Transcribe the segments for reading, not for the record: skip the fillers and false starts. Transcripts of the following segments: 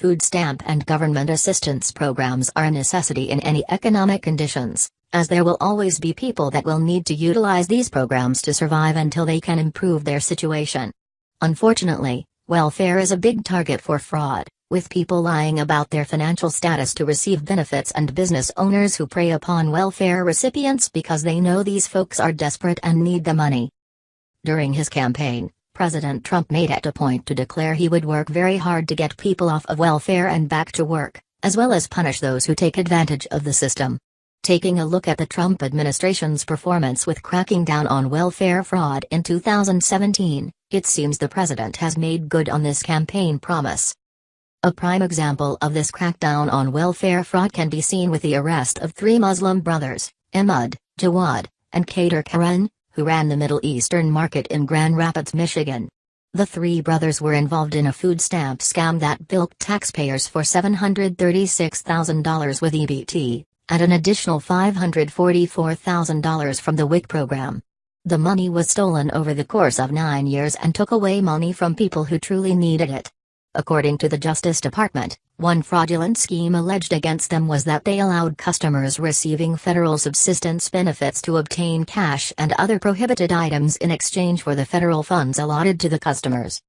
food stamp and government assistance programs are a necessity in any economic conditions, as there will always be people that will need to utilize these programs to survive until they can improve their situation. Unfortunately, welfare is a big target for fraud, with people lying about their financial status to receive benefits and business owners who prey upon welfare recipients because they know these folks are desperate and need the money. During his campaign, President Trump made it a point to declare he would work very hard to get people off of welfare and back to work, as well as punish those who take advantage of the system. Taking a look at the Trump administration's performance with cracking down on welfare fraud in 2017, it seems the president has made good on this campaign promise. A prime example of this crackdown on welfare fraud can be seen with the arrest of three Muslim brothers, Ahmad, Jawad, and Kader Karen, who ran the Middle Eastern market in Grand Rapids, Michigan. The three brothers were involved in a food stamp scam that bilked taxpayers for $736,000 with EBT, and an additional $544,000 from the WIC program. The money was stolen over the course of 9 years and took away money from people who truly needed it. According to the Justice Department, one fraudulent scheme alleged against them was that they allowed customers receiving federal subsistence benefits to obtain cash and other prohibited items in exchange for the federal funds allotted to the customers.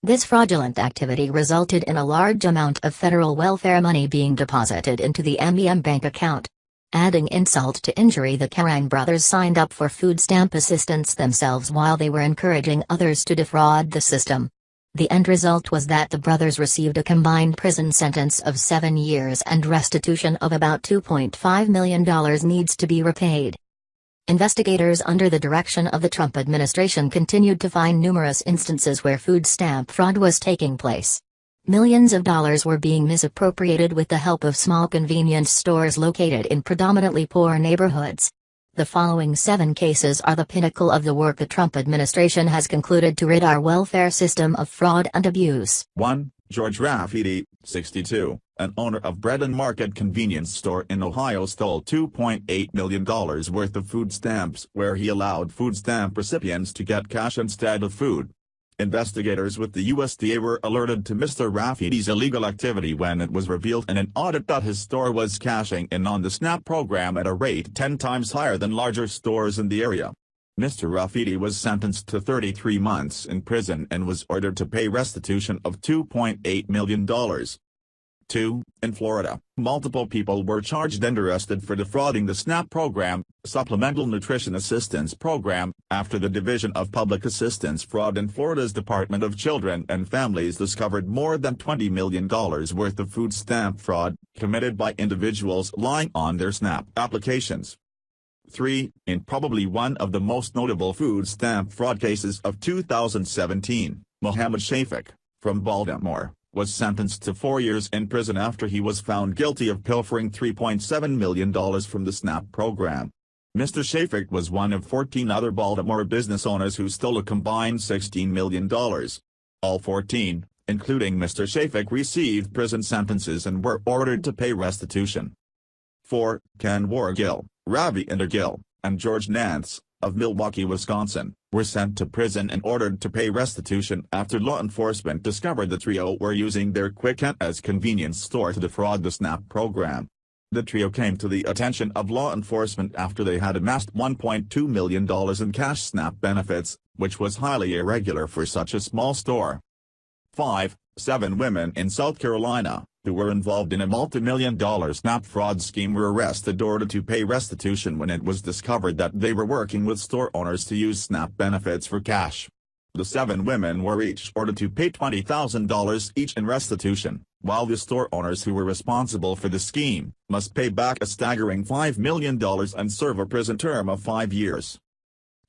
This fraudulent activity resulted in a large amount of federal welfare money being deposited into the MEM bank account. Adding insult to injury, the Karen brothers signed up for food stamp assistance themselves while they were encouraging others to defraud the system. The end result was that the brothers received a combined prison sentence of 7 years and restitution of about $2.5 million needs to be repaid. Investigators under the direction of the Trump administration continued to find numerous instances where food stamp fraud was taking place. Millions of dollars were being misappropriated with the help of small convenience stores located in predominantly poor neighborhoods. The following 7 cases are the pinnacle of the work the Trump administration has concluded to rid our welfare system of fraud and abuse. 1. George Rafferty, 62, an owner of Bread and Market convenience store in Ohio, stole $2.8 million worth of food stamps where he allowed food stamp recipients to get cash instead of food. Investigators with the USDA were alerted to Mr. Rafferty's illegal activity when it was revealed in an audit that his store was cashing in on the SNAP program at a rate 10 times higher than larger stores in the area. Mr. Rafferty was sentenced to 33 months in prison and was ordered to pay restitution of $2.8 million. 2. In Florida, multiple people were charged and arrested for defrauding the SNAP program, Supplemental Nutrition Assistance Program, after the Division of Public Assistance Fraud in Florida's Department of Children and Families discovered more than $20 million worth of food stamp fraud committed by individuals lying on their SNAP applications. 3. In probably one of the most notable food stamp fraud cases of 2017, Mohammed Shafik, from Baltimore, was sentenced to 4 years in prison after he was found guilty of pilfering $3.7 million from the SNAP program. Mr. Shafik was one of 14 other Baltimore business owners who stole a combined $16 million. All 14, including Mr. Shafik, received prison sentences and were ordered to pay restitution. 4. Ken Wargill, Ravi Indergill, and George Nance, of Milwaukee, Wisconsin, were sent to prison and ordered to pay restitution after law enforcement discovered the trio were using their Quick as convenience store to defraud the SNAP program. The trio came to the attention of law enforcement after they had amassed $1.2 million in cash SNAP benefits, which was highly irregular for such a small store. 5. 7 women in South Carolina, who were involved in a multi-million-dollar SNAP fraud scheme, were arrested in order to pay restitution when it was discovered that they were working with store owners to use SNAP benefits for cash. The 7 women were each ordered to pay $20,000 each in restitution, while the store owners who were responsible for the scheme must pay back a staggering $5 million and serve a prison term of 5 years.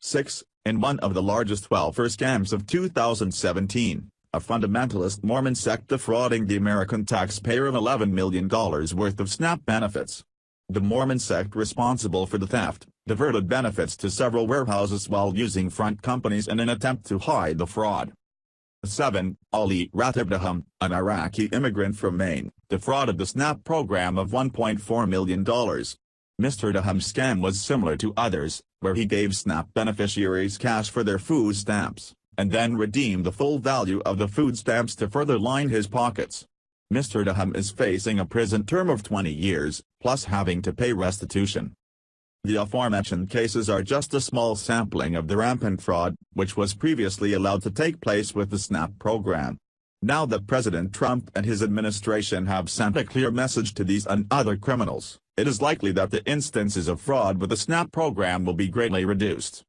6. In one of the largest welfare scams of 2017, a fundamentalist Mormon sect defrauding the American taxpayer of $11 million worth of SNAP benefits. The Mormon sect responsible for the theft diverted benefits to several warehouses while using front companies in an attempt to hide the fraud. 7. Ali Ratibdaham, an Iraqi immigrant from Maine, defrauded the SNAP program of $1.4 million. Mr. Daham's scam was similar to others, where he gave SNAP beneficiaries cash for their food stamps, and then redeemed the full value of the food stamps to further line his pockets. Mr. Daham is facing a prison term of 20 years, plus having to pay restitution. The aforementioned cases are just a small sampling of the rampant fraud, which was previously allowed to take place with the SNAP program. Now that President Trump and his administration have sent a clear message to these and other criminals, it is likely that the instances of fraud with the SNAP program will be greatly reduced.